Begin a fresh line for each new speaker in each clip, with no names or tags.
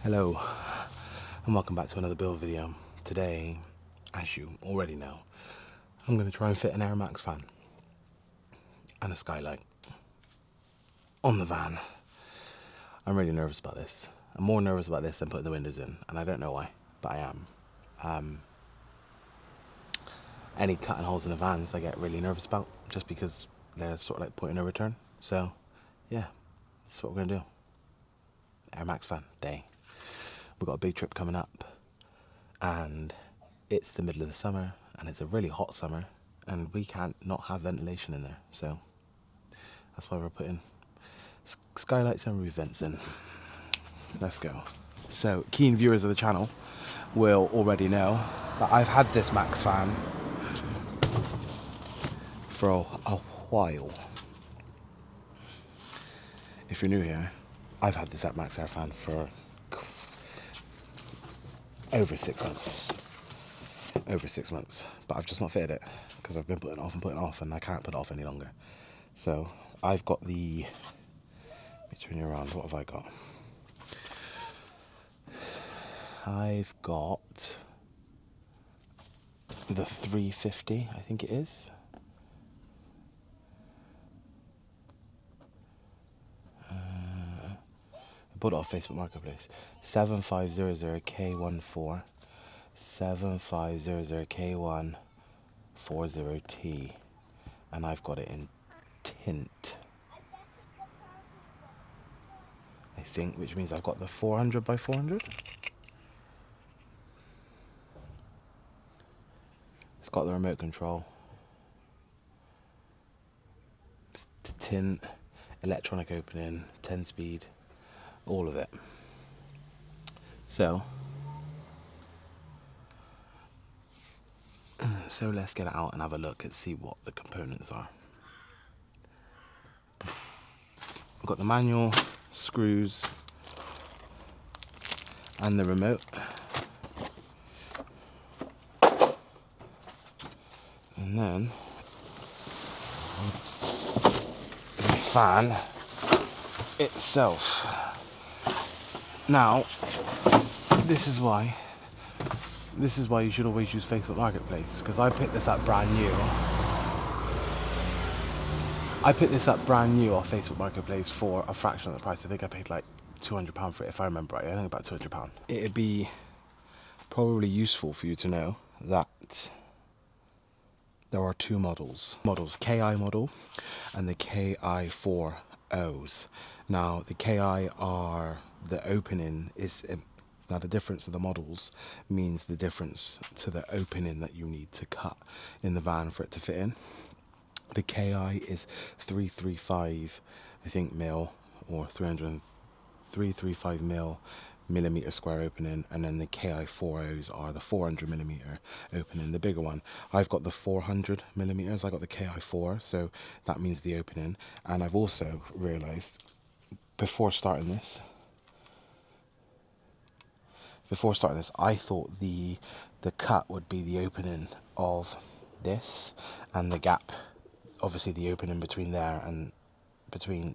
Hello and welcome back to another build video. Today, as you already know, I'm going to try and fit an Air Max fan and a skylight on the van. I'm really nervous about this. I'm more nervous about this than putting the windows in, and I don't know why, but I am. Any cutting holes in the vans I get really nervous about, just because they're sort of like point of no return. So yeah, that's what we're going to do. Air Max fan day. We've got a big trip coming up, and it's the middle of the summer, and it's a really hot summer, and we can't not have ventilation in there, so that's why we're putting skylights and roof vents in. Let's go. So keen viewers of the channel will already know that I've had this Max fan for a while. If you're new here, I've had this MAXXAIR fan for over 6 months. But I've just not fitted it because I've been putting it off and I can't put it off any longer. So I've got the, let me turn you around, what have I got? I've got the 350, I think it is. I bought it off Facebook Marketplace. 7500K14, 7500K140T, and I've got it in tint, I think, which means I've got the 400 by 400. It's got the remote control, tint, electronic opening, 10 speed, all of it. So let's get it out and have a look and see what the components are. I've got the manual, screws, and the remote. And then the fan itself. Now, this is why you should always use Facebook Marketplace, because I picked this up brand new. off Facebook Marketplace for a fraction of the price. I think I paid like £200 for it, if I remember right. I think about £200. It'd be probably useful for you to know that there are two models, KI model and the KI4Os. Now the KI are, the opening is, now the difference of the models means the difference to the opening that you need to cut in the van for it to fit in. The KI is 335, I think, mil, or 335 millimeter square opening, and then the KI4Os are the 400 millimeter opening, the bigger one. I've got the 400 millimeters. I got the KI4, so that means the opening. And I've also realized before starting this, I thought the cut would be the opening of this, and the gap, obviously the opening between there and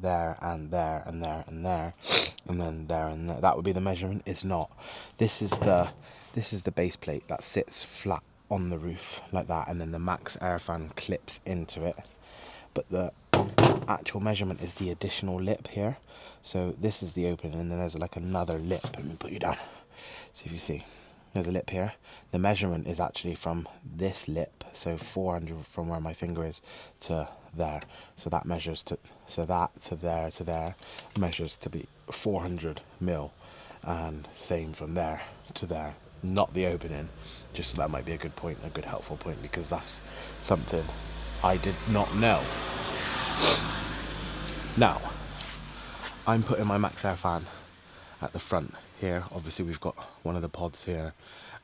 there and there and there and there, and then there and there. That would be the measurement. It's not. This is the base plate that sits flat on the roof like that, and then the MAXXAIR fan clips into it. But the actual measurement is the additional lip here. So this is the opening, and then there's like another lip. Let me put you down. See if you see. There's a lip here. The measurement is actually from this lip, so 400 from where my finger is to there. So that measures to, so that to there measures to be 400 mil, and same from there to there. Not the opening. Just that might be a good point, a good helpful point, because that's something I did not know. Now, I'm putting my MAXXAIR fan at the front here. Obviously we've got one of the pods here,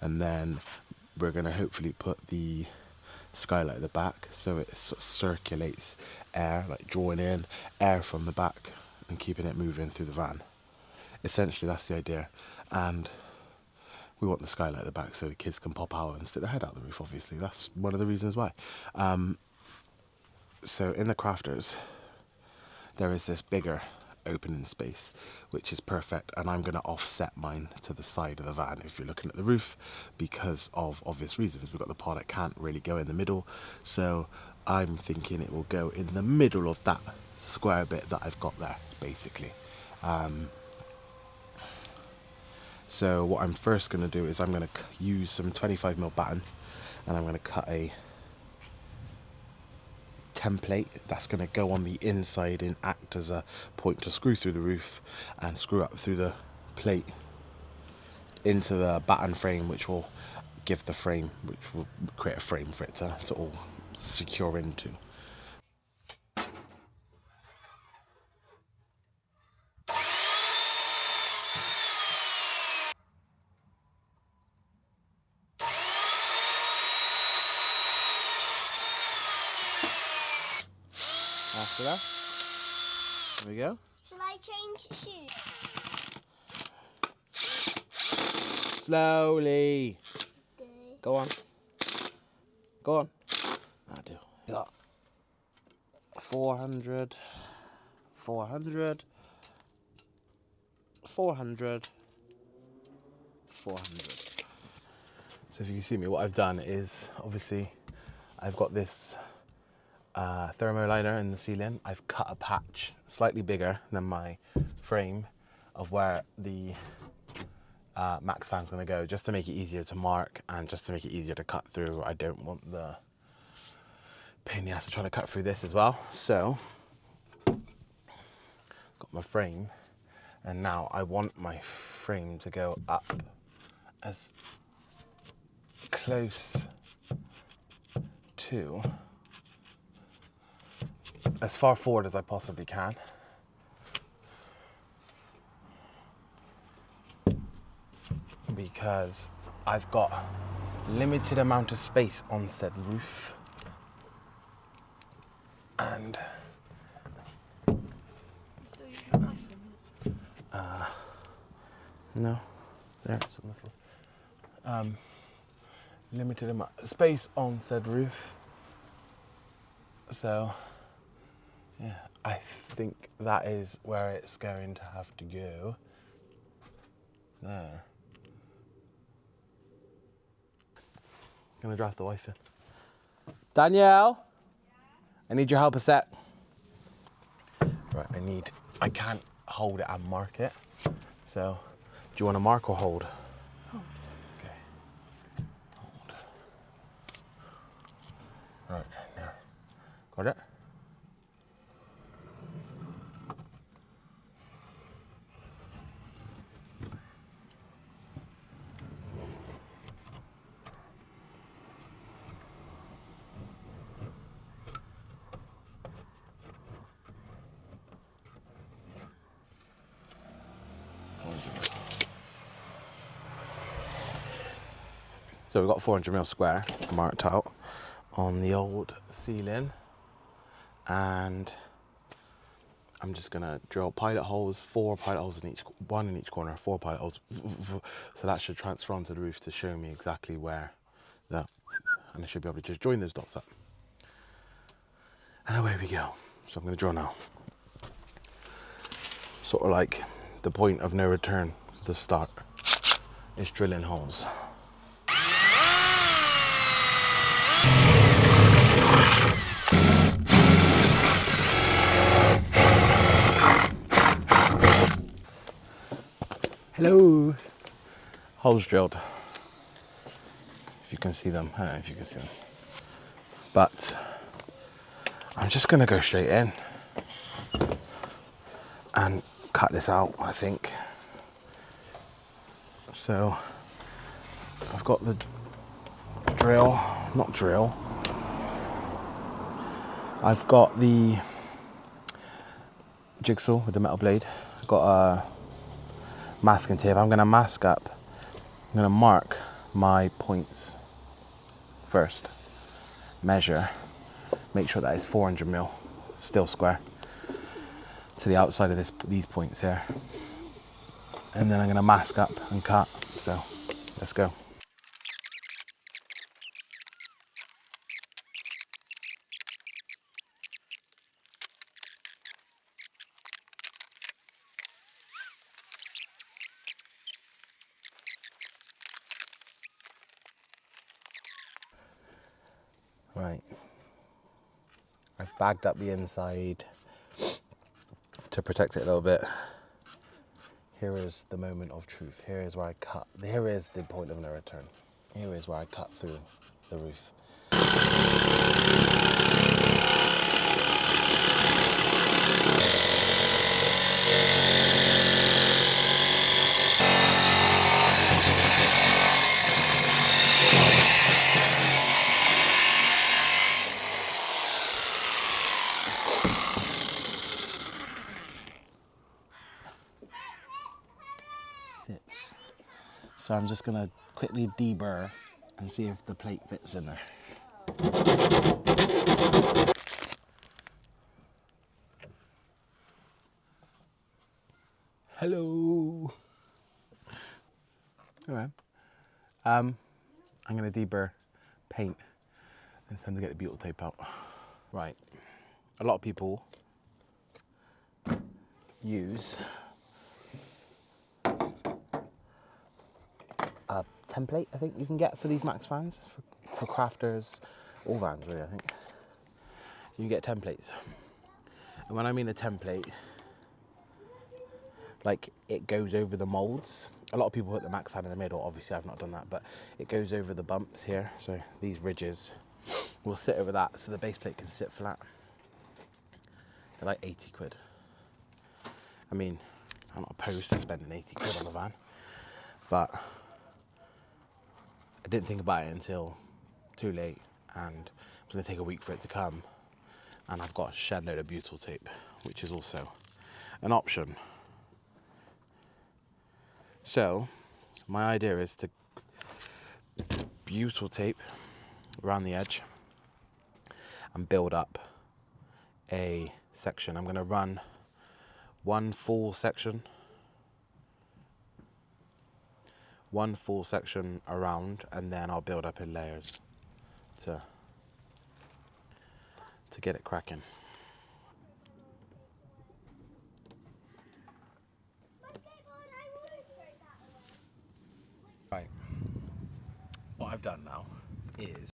and then we're going to hopefully put the skylight at the back, so it sort of circulates air, like drawing in air from the back and keeping it moving through the van. Essentially that's the idea. And we want the skylight at the back so the kids can pop out and stick their head out the roof. Obviously that's one of the reasons why. So in the crafters there is this bigger opening space, which is perfect. And I'm going to offset mine to the side of the van if you're looking at the roof, because of obvious reasons. We've got the pod that can't really go in the middle, so I'm thinking it will go in the middle of that square bit that I've got there, basically. So what I'm first going to do is I'm going to use some 25mm batten, and I'm going to cut a template that's going to go on the inside and act as a point to screw through the roof and screw up through the plate into the batten frame, which will give the frame, which will create a frame for it to all secure into. After that, there we go.
Shall I change shoes?
Slowly.
Okay.
Go on. Go on. I do. Got 400, 400, 400, 400. So if you can see me, what I've done is, obviously, I've got this thermoliner in the ceiling. I've cut a patch slightly bigger than my frame of where the MAXXFAN's going to go, just to make it easier to mark and just to make it easier to cut through. I don't want the pain in the ass to try to cut through this as well. So, got my frame, and now I want my frame to go up as close to, as far forward as I possibly can. Because I've got limited amount of space on said roof. And no, there's a little limited amount of space on said roof. So yeah, I think that is where it's going to have to go. There. Gonna draft the wife in. Danielle, I need your help a sec. Right, I can't hold it and mark it. So, do you want to mark or hold?
Hold.
Okay. Hold. Right, now. Got it? So we've got 400mm square marked out on the old ceiling, and I'm just gonna drill pilot holes, 4 pilot holes in each, 1 in each corner, 4 pilot holes. So that should transfer onto the roof to show me exactly where that, and I should be able to just join those dots up. And away we go. So I'm gonna draw now. Sort of like the point of no return, the start, is drilling holes. Hello. Holes drilled. If you can see them, I don't know if you can see them. But I'm just gonna go straight in and cut this out, I think. So I've got the drill, not drill. I've got the jigsaw with the metal blade. I've got a masking tape. I'm gonna mask up. I'm gonna mark my points first. Measure. Make sure that it's 400mm, still square, to the outside of these points here. And then I'm gonna mask up and cut. So let's go. Right. I've bagged up the inside to protect it a little bit. Here is the moment of truth. Here is where I cut. Here is the point of no return. Here is where I cut through the roof. Fits. So I'm just gonna quickly deburr and see if the plate fits in there. Hello. Alright. I'm gonna deburr, paint, and it's time to get the butyl tape out. Right. A lot of people use a template, I think you can get for these MAXXfans, for crafters, all vans really, I think. You can get templates. And when I mean a template, like it goes over the molds. A lot of people put the MAXXfan in the middle, obviously I've not done that, but it goes over the bumps here. So these ridges will sit over that so the base plate can sit flat. They're like 80 quid. I mean, I'm not opposed to spending 80 quid on a van, but I didn't think about it until too late, and it was going to take a week for it to come, and I've got a shed load of butyl tape, which is also an option. So my idea is to butyl tape around the edge and build up a section. I'm going to run one full section around, and then I'll build up in layers to get it cracking. Right, what I've done now is,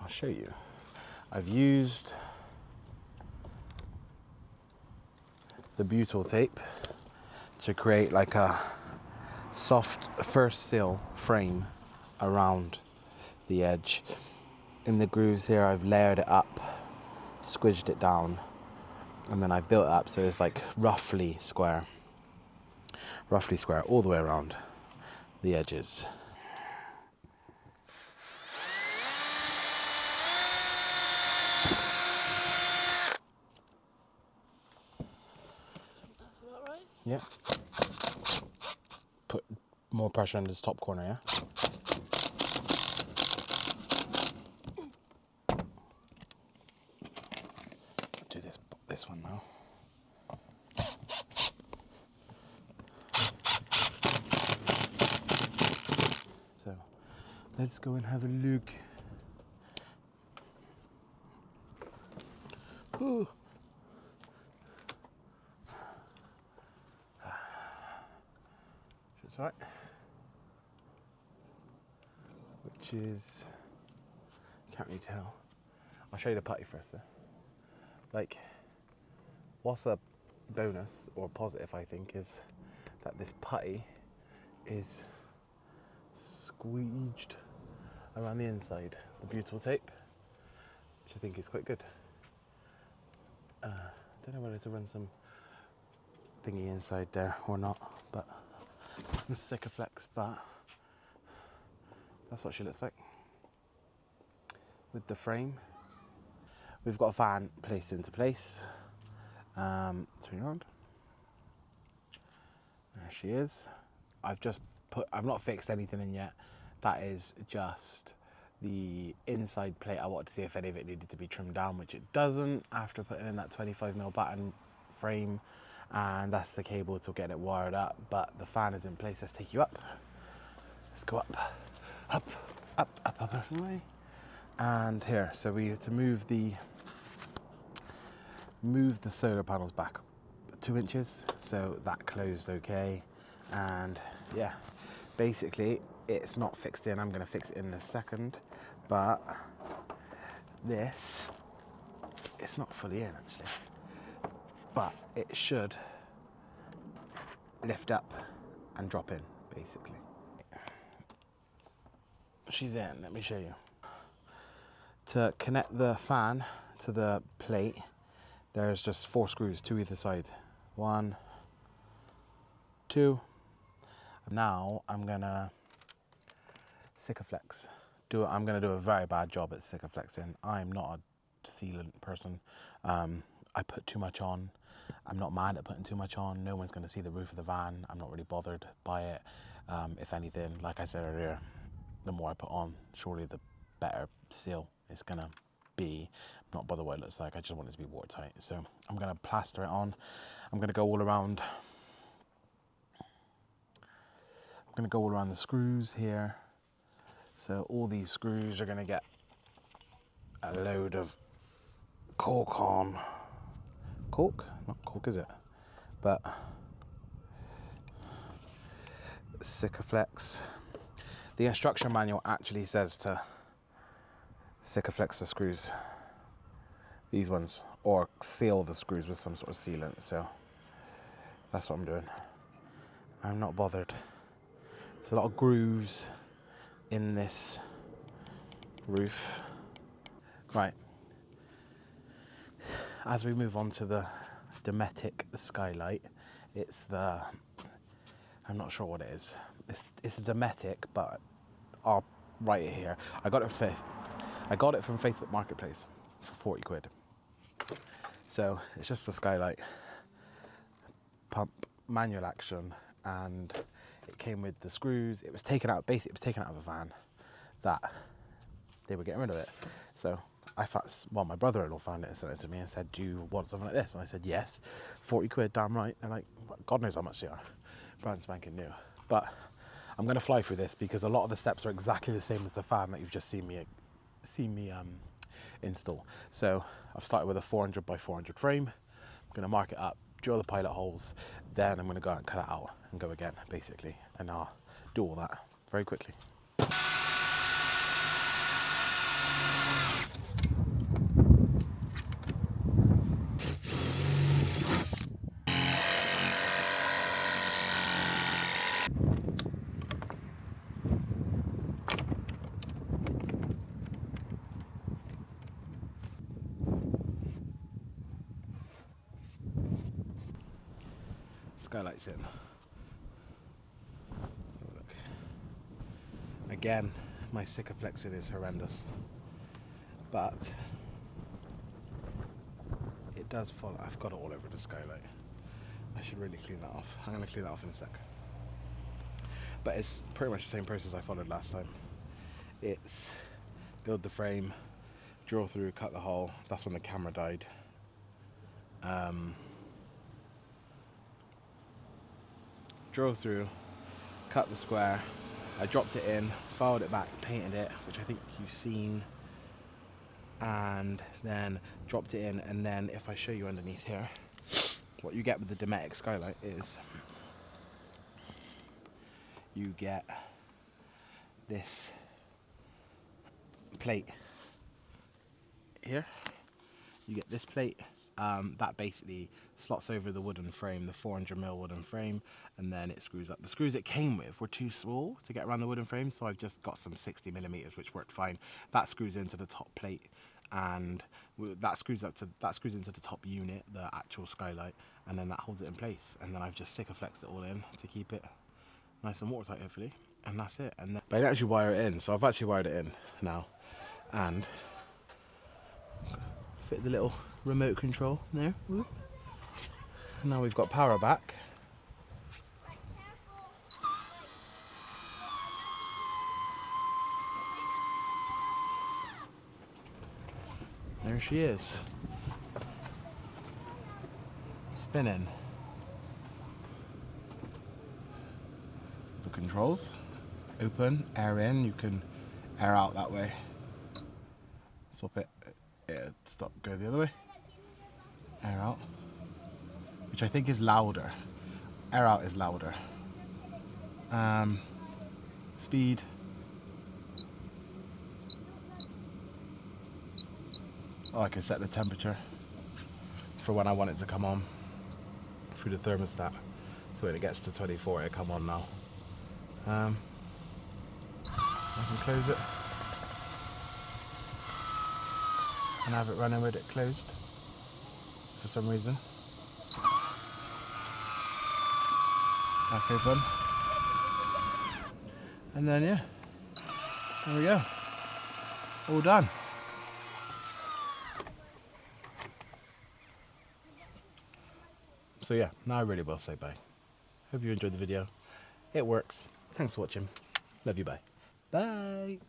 I'll show you. I've used the butyl tape to create like a soft first sill frame around the edge. In the grooves here I've layered it up, squidged it down, and then I've built it up so it's like roughly square all the way around the edges.
That's about right.
Yeah. Put more pressure on this top corner, yeah? Do this one now. So let's go and have a look. Ooh. It's all right. Which is, can't really tell. I'll show you the putty first though. Like, what's a bonus or a positive I think is that this putty is squeeged around the inside, the butyl tape, which I think is quite good. Don't know whether to run some thingy inside there or not, but some sticker flex, but that's what she looks like with the frame. We've got a fan placed into place. Turn around. There she is. I've not fixed anything in yet. That is just the inside plate. I wanted to see if any of it needed to be trimmed down, which it doesn't after putting in that 25mm batten frame, and that's the cable to get it wired up, but the fan is in place. Let's take you up. Let's go up, up, up, up, up, and away. And here, so we have to move the solar panels back 2 inches, so that closed okay. And yeah, basically it's not fixed in. I'm going to fix it in a second, but this, it's not fully in actually, but it should lift up and drop in basically. She's in, let me show you. To connect the fan to the plate, there's just 4 screws, 2 either side. 1, 2. Now I'm gonna Sikaflex. I'm gonna do a very bad job at Sikaflexing. I'm not a sealant person. I put too much on. I'm not mad at putting too much on. No one's gonna see the roof of the van. I'm not really bothered by it. If anything, like I said earlier, the more I put on, surely the better seal it's gonna be. I'm not bothered what it looks like. I just want it to be watertight. So I'm gonna plaster it on. I'm gonna go all around. I'm gonna go all around the screws here. So all these screws are gonna get a load of cork on. Cork? Not cork, is it? But Sikaflex. The instruction manual actually says to Sikaflex the screws, these ones, or seal the screws with some sort of sealant. So that's what I'm doing. I'm not bothered. There's a lot of grooves in this roof. Right. As we move on to the Dometic skylight, it's the, I'm not sure what it is. It's a Dometic, but I'll write it here. I got it from Facebook Marketplace for 40 quid. So it's just a skylight, pump, manual action, and it came with the screws. It was taken out, basically it was taken out of a van that they were getting rid of it. So I found, well, my brother-in-law found it and sent it to me and said, do you want something like this? And I said, yes. 40 quid, damn right. They're like, God knows how much they are. Brand spanking new. But I'm going to fly through this because a lot of the steps are exactly the same as the fan that you've just seen me install. So I've started with a 400 by 400 frame. I'm going to mark it up, drill the pilot holes, then I'm going to go out and cut it out and go again, basically. And I'll do all that very quickly. Skylight's in. Look. Again, my Sikaflexing is horrendous, but it does follow. I've got it all over the skylight. I should really clean that off. I'm going to clean that off in a sec. But it's pretty much the same process I followed last time. It's build the frame, drill through, cut the hole. That's when the camera died. Drove through, cut the square, I dropped it in, filed it back, painted it, which I think you've seen, and then dropped it in. And then if I show you underneath here, what you get with the Dometic skylight is you get this plate here. You get this plate that basically slots over the wooden frame, the 400mm wooden frame, and then it screws up. The screws it came with were too small to get around the wooden frame, so I've just got some 60mm, which worked fine. That screws into the top plate, and that screws into the top unit, the actual skylight, and then that holds it in place. And then I've just Sikaflexed it all in to keep it nice and watertight, hopefully, and that's it. And then, but I didn't actually wire it in, so I've actually wired it in now, and fit the little remote control there. And now we've got power back. There she is, spinning. The controls, open, air in, you can air out that way. Swap it, stop, go the other way. Air out, which I think is louder. Air out is louder. Speed. Oh, I can set the temperature for when I want it to come on through the thermostat. So when it gets to 24, it'll come on now. I can close it and have it running with it closed for some reason. Back open. And then yeah, there we go. All done. So yeah, now I really will say bye. Hope you enjoyed the video. It works. Thanks for watching. Love you, bye. Bye.